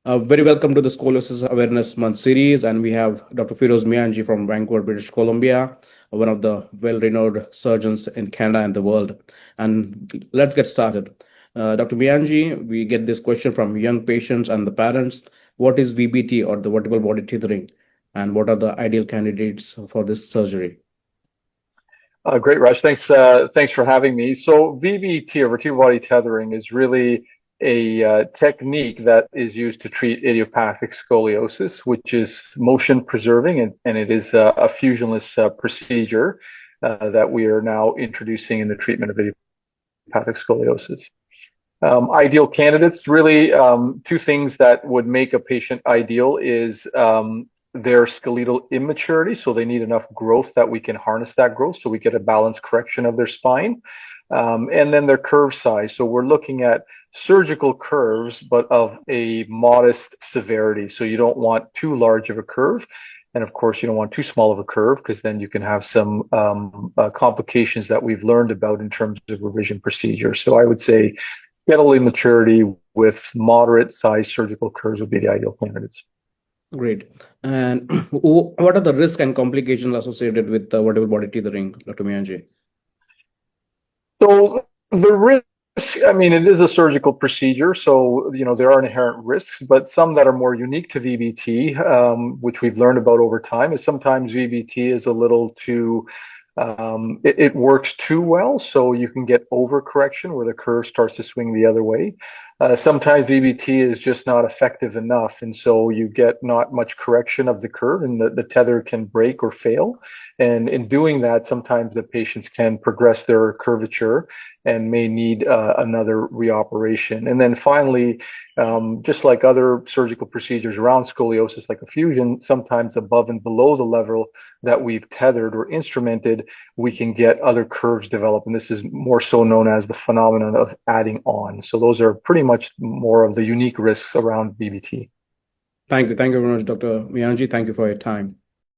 Very welcome to the Scoliosis Awareness Month series, and we have Dr. Firoz Miyanji from Vancouver, British Columbia, one of the well-renowned surgeons in Canada and the world. And let's get started. Dr. Miyanji, we get this question from young patients and the parents. What is VBT, or the vertebral body tethering, and what are the ideal candidates for this surgery? Great, Raj. Thanks for having me. So VBT, or vertebral body tethering, is really a technique that is used to treat idiopathic scoliosis, which is motion preserving, and it is a fusionless procedure that we are now introducing in the treatment of idiopathic scoliosis. Ideal candidates, really two things that would make a patient ideal is their skeletal immaturity, so they need enough growth that we can harness that growth so we get a balanced correction of their spine. And then their curve size. So we're looking at surgical curves, but of a modest severity. So you don't want too large of a curve. And of course, you don't want too small of a curve, because then you can have some complications that we've learned about in terms of revision procedure. So I would say skeletal immaturity with moderate size surgical curves would be the ideal candidates. Great. And what are the risks and complications associated with the vertebral body tethering, Dr. Miyanji? So the risk, it is a surgical procedure, so there are inherent risks, but some that are more unique to VBT, which we've learned about over time, is sometimes VBT is a little too, it works too well, so you can get overcorrection where the curve starts to swing the other way. Sometimes VBT is just not effective enough, and so you get not much correction of the curve, and the tether can break or fail. And in doing that, sometimes the patients can progress their curvature and may need another reoperation. And then finally, just like other surgical procedures around scoliosis, like a fusion, sometimes above and below the level that we've tethered or instrumented, we can get other curves develop. And this is more so known as the phenomenon of adding on. So those are pretty much more of the unique risks around VBT. Thank you. Thank you very much, Dr. Miyanji. Thank you for your time.